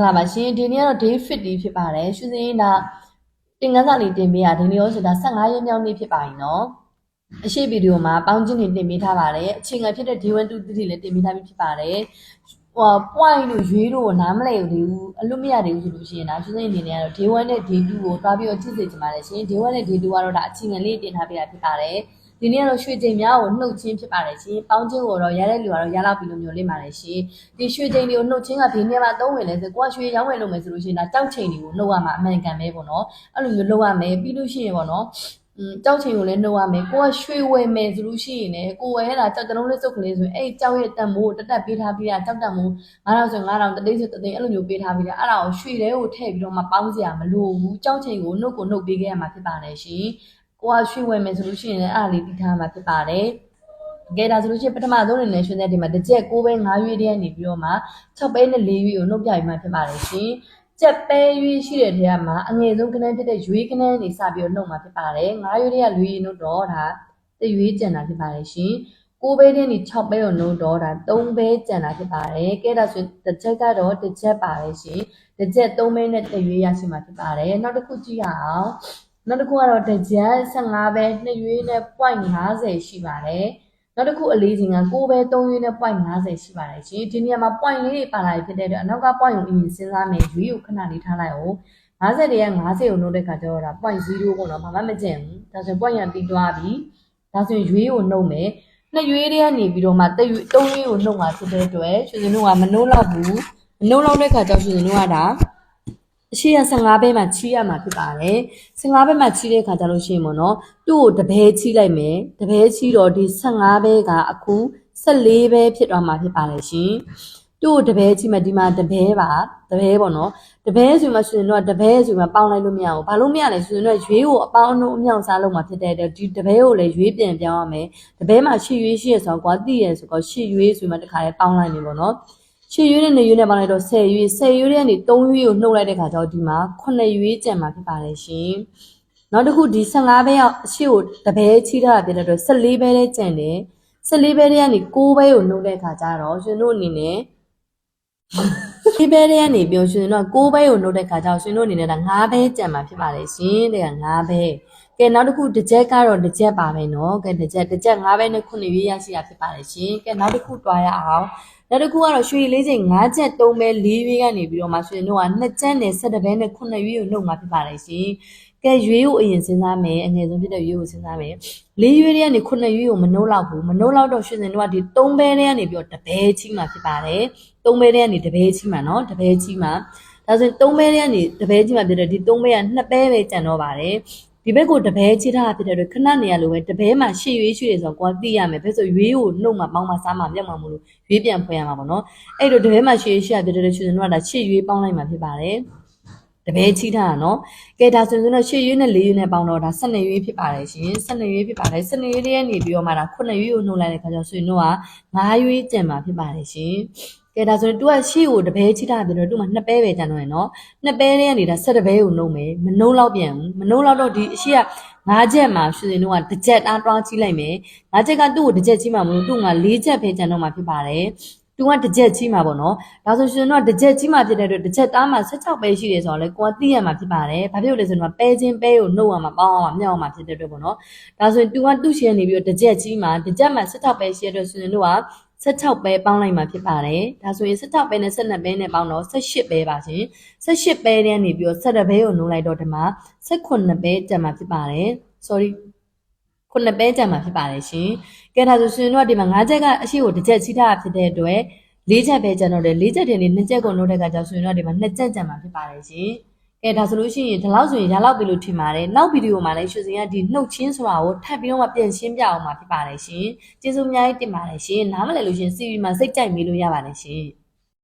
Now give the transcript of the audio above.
လာပါရှင်ဒီနေ့ကတော့ day 50ဖြစ်ပါတယ်ရွှေစင်းဒါတင်ကန်းစာလေးတင်ပေးရဒီနေ့ရောဆိုတာ15ရက်မြောက်နေ့ဖြစ်ပါရင်နော်အရှိဗီဒီယိုမှာပေါင်းချင်းတွေတင်ပေးထားပါတယ်အချိန်ငယ်ဖြစ်တဲ့ day 1 2 3လည်းတင်ပေးထားပြီးဖြစ်ပါတယ်point တို့ရွေးတို့နားမလဲဘူးအလွတ်မရသေးဘူးဆိုလို့ရှိရင်ဒါရွှေစင်းအနေနဲ့ကတော့ day 1နဲ့ day 2ကိုတွားပြီးတော့ကြည့်စေချင်ပါတယ်ရှင် day 1နဲ့ day 2ကတော့ဒါအချိန်ငယ်လေးတင်ထားပေးတာဖြစ်ပါတယ်ဒီနေ့ကတော့ရွှေချိန်များကိုနှုတ်ချင်းဖြစ်ပါတယ်ရှင်ပေါင်းချင်းကိုတော့ရတဲ့လူကတော့ရလောက်ပြီးလို့မျိုးလေးပါတယ်ရှင်ဒီရွှေချိန်တွေကိုနှုတ်ချင်းကဘေးနေမှာသုံးဝင်လဲဆိုကိုကရွှေရောင်းဝယ်လုပ်မယ်ဆိုလို့ရှိရင်ဒါကြောက်ချိန်တွေကိုနှုတ်ရမှာအမှန်ကန်ပဲပေါ့နော်အဲ့လိုမျိုးလုပ်ရမယ်ပြီးလို့ရှိရင်ပေါ့နော်ကြောက်ချိန်ကိုလည်းနှုတ်ရမယ်ကိုကရွှေဝယ်မယ်ဆိုလို့ရှိရင်လည်းကိုဝယ်ရတာကြောက်တလုံးလေးစုပ်ကလေးဆိုရင်အဲ့ကြောက်ရဲ့တန်မိုးတက်တက်ပေးထားပြီးတာကြောက်တန်မိုး9000ဆို9000တသိန်းဆိုတသိန်းအဲ့လိုမျိုးပေးထားပြီးတာအဲ့ဒါကိုရွှေတဲကိုထည့်ပြီးတော့မှပေါင်းစရာမလိုဘူးကြောက်ချိန်ကိုနှုတ်ကိုနှုတ်ပေးခဲ့ရမှာဖြစ်ပါတယ်ရှင်ကိုကရွှေဝယ်မယ်ဆိုလို့ရှိရင်လည်းအဲ့ဒါလေးပြီးထားမှာဖြစ်ပါတယ်ကဲဒါဆိုလို့ရှိရင်ပထမဆုံးအနေနဲ့ရွှေသက်ဒီမှာတစ်ချက်6ပဲ9ရွေးတည်းကနေပြီးတော့မှ6ပဲနဲ့4ရွေးကိုနှုတ်ပြပြီးမှဖြစ်ပါတယ်ရှင်ကြက်ပဲရွေးရှိတဲ့ထဲမှာအငယ်ဆုံးကနန်းဖြစ်တဲ့ရွေးကနန်းနေစပြီးတော့နှုတ်မှာဖြစ်ပါတယ်9ရွေးတည်းကလွေးနှုတ်တော့ဒါတရွေးကျန်တာဖြစ်ပါတယ်ရှင်6ပဲနဲ့6ပဲကိုနှုတ်တော့ဒါ3ပဲကျန်တာဖြစ်ပါတယ်ကဲဒါဆိုတစ်ချက်ကတော့တစ်ချက်ပါတယ်ရှင်တစ်ချက်3ပဲနဲ့တရွေးရရှိမှာဖြစ်ပါတယ်နောက်တစ်ခုကြည့်ရအောင်နောက်တစ်ခုကတော့တစ်ချက်15ပဲ2ရွေးနဲ့ .50 ရှိပါတယ်နောက်တစ်ခုအလေးချိန်က6ပဲ3ရွေးနဲ့ .50 ရှိပါတယ်ရှင်ဒီနေရာမှာ point လေးတွေပါလာဖြစ်တဲ့အတွက်အနောက်က point ကိုအရင်စဉ်းစားမယ်ရွေးကိုခဏလေးထားလိုက်အောင်50တွေက50ကိုနှုတ်တဲ့ခါကျတော့ဒါ point 0ပေါ့နော်ဘာမှမကျန်ဘူးဒါဆိုရင် point ရပြီးသွားပြီဒါဆိုရင်ရွေးကိုနှုတ်မယ်နှစ်ရွေးတွေကနေပြီးတော့မှ3ရွေးကိုနှုတ်မှာဖြစ်တဲ့အတွက်ရွှေစင်တို့ကမနှုတ်တော့ဘူးမနှုတ်တော့တဲ့ခါကျရွှေစင်တို့ကဒါအရှိရ15ပဲမှာချီးရမှာဖြစ်ပါတယ်15ပဲမှာချီးတဲ့ခါကျလို့ရှိရင်ပေါ့နော်သူ့ကိုတပဲချီးလိုက်မယ်တပဲချီးတော့ဒီ15ပဲကအခု14ပဲဖြစ်သွားမှာဖြစ်ပါတယ်ရှင်သူ့ကိုတပဲချီးမှဒီမှာတပဲပါတပဲပေါ့နော်တပဲဆိုမှရှင်တို့ကတပဲဆိုမှပေါင်းလိုက်လို့မရဘူးဘာလို့မရလဲဆိုရင်တို့ရွေးကိုအပေါင်းအနှုံအမြောက်စားလုပ်မှာဖြစ်တဲ့အတွက်ဒီတပဲကိုလည်းရွေးပြန်ပြောင်းရမယ်တပဲမှာရှစ်ရွေးရှိရဆိုတော့ကွာသိရဆိုတော့ရှစ်ရွေးဆိုမှတခါလေးပေါင်းလိုက်နေပေါ့နော်ရှစ်ရွေးနဲ့2ရွေးနဲ့ပေါင်းလိုက်တော့10ရွေး10ရွေးကနေ3ရွေးကိုနှုတ်လိုက်တဲ့ခါကျတော့ဒီမှာ9ရွေးကျန်မှာဖြစ်ပါတယ်ရှင်နောက်တစ်ခုဒီ15ပဲရောက်အရှိကိုတပဲချီးထားတာဖြစ်တဲ့အတွက်14ပဲလေးကျန်တယ်14ပဲလေးကနေ6ပဲကိုနှုတ်တဲ့ခါကျတော့ရှင်တို့အနေနဲ့ဒီပဲလေးကနေပြောရှင်တို့6ပဲကိုနှုတ်တဲ့ခါကျတော့ရှင်တို့အနေနဲ့ဒါ9ပဲကျန်မှာဖြစ်ပါတယ်ရှင်တဲ့က9ပဲကဲနောက်တစ်ခုတစ်ချက်ကတော့တစ်ချက်ပါပဲနော်ကဲတစ်ချက်5ပဲနဲ့9ရွေးရရှိတာဖြစ်ပါတယ်ရှင်ကဲနောက်တစ်ခုတွားရအောင်နောက်တစ်ခုကတော့ရွှေလေးချိန်5ချက်3ပဲ4ရွေးကနေပြီးတော့မှရွှေတို့က2ချက်နဲ့17ပဲနဲ့9ရွေးကိုနှုတ်မှာဖြစ်ပါတယ်ရှင်ကဲရွေးကိုအရင်စဉ်းစားမယ်အငယ်ဆုံးဖြစ်တဲ့ရွေးကိုစဉ်းစားမယ်4ရွေးတွေကနေ9ရွေးကိုမနှုတ်လောက်ဘူးမနှုတ်လောက်တော့ရွှေစင်တို့ကဒီ3ပဲတွေကနေပြီးတော့တပဲချီးမှာဖြစ်ပါတယ်3ပဲတွေကနေတပဲချီးမှာနော်တပဲချီးမှာဒါဆိုရင်3ပဲတွေကနေတပဲချီးမှာဖြစ်တဲ့ဒီ3ပဲက2ပဲပဲကျန်တော့ပါတယ်ဒီဘက်ကိုတပဲချစ်ထားဖြစ်တဲ့အတွက်ခဏနေရလို့ပဲတပဲမှာရှေ့ရွေးရွှေ့တယ်ဆိုတော့ကိုကသိရမယ်ဘယ်ဆိုရွေးကိုနှုတ်မှာပေါင်းမှာစားမှာမြောက်မှာမလို့ရွေးပြန်ဖွင့်ရမှာပေါ့နော်အဲ့တော့တပဲမှာရှေ့ရွေးရှေ့ဖြစ်တဲ့အတွက်ရှင်တို့ကဒါရှေ့ရွေးပေါင်းလိုက်မှာဖြစ်ပါတယ်တပဲချီထားတာနော်ကဲဒါဆိုရင်တော့ရှေ့ရွေးနဲ့4ရွေးနဲ့ပေါင်းတော့ဒါ12ရွေးဖြစ်ပါတယ်ရှင်12ရွေးဖြစ်ပါတယ်12ရွေးလေးကနေပြီးတော့မှဒါ9ရွေးကိုနှုတ်လိုက်တဲ့ခါကျတော့ရှင်တို့က9ရွေးကျန်မှာဖြစ်ပါတယ်ရှင်ကဲဒါဆိုရင် तू ကရှေ့ကိုတပဲချီထားပြီးတော့ तू မှာ2ပဲပဲကျန်တော့ရယ်နော်2ပဲလေးကနေဒါ17ပဲကိုနှုတ်မယ်မနှုတ်လောက်ပြန်ဘူးမနှုတ်လောက်တော့ဒီအရှိက5ချက်မှာရွှေစင်တို့ကတစ်ချက်တွားချီးလိုက်မယ်5ချက်ကသူ့ကိုတစ်ချက်ချီးမှာမလို့သူ့က4ချက်ပဲကျန်တော့မှာဖြစ်ပါတယ်သူကတစ်ချက်ချီးမှာပေါ့နော်ဒါဆိုရှင်တို့ကတစ်ချက်ချီးမှာဖြစ်တဲ့အတွက်တစ်ချက်တားမှာ16ပဲရှိတယ်ဆိုတော့လေကိုကသိရမှာဖြစ်ပါတယ်ဘာဖြစ်လို့လဲဆိုတော့ပဲချင်းပဲကိုနှုတ်ရမှာပေါင်းအောင်မြောက်အောင်ဖြစ်တဲ့အတွက်ပေါ့နော်ဒါဆိုရင် तू ကသူ့ရှယ်နေပြီးတော့တစ်ချက်ချီးမှာတစ်ချက်မှာ16ပဲရှိတဲ့အတွက်ရှင်တို့က16ပဲပေါင်းလိုက်မှာဖြစ်ပါတယ်ဒါဆိုရင်16ပဲနဲ့12ပဲနဲ့ပေါင်းတော့18ပဲပါရှင်18ပဲတန်းနေပြီးတော့17ပဲကိုနှုတ်လိုက်တော့ဒီမှာ18ပဲကျန်မှာဖြစ်ပါတယ် sorry 9ပဲကျန်မှာဖြစ်ပါတယ်ရှင်ကဲဒါဆိုရှင်တို့ကဒီမှာ5ချက်ကအရှိကိုတစ်ချက်ချီးထားတာဖြစ်တဲ့အတွက်4ချက်ပဲကျန်တော့တယ်4ချက်တင်နေ2ချက်ကိုနှုတ်တဲ့ကကြောင့်ရှင်တို့ကဒီမှာ2ချက်ကျန်မှာဖြစ်ပါတယ်ရှင်ကဲဒါဆိုလို့ရှိရင်ဒီလောက်ဆိုရင်ရလောက်ပြီလို့ထင်ပါတယ်နောက်ဗီဒီယိုမှာလည်းရွှေစင်ကဒီနှုတ်ချင်းဆိုတာကိုထပ်ပြီးတော့မှပြန်ရှင်းပြအောင်မှာဖြစ်ပါတယ်ရှင်ကျေးဇူးအများကြီးတင်ပါတယ်ရှင်နားမလည်လို့ရှင် CV မှာစိတ်ကြိုက်မေးလို့ရပါတယ်ရှင်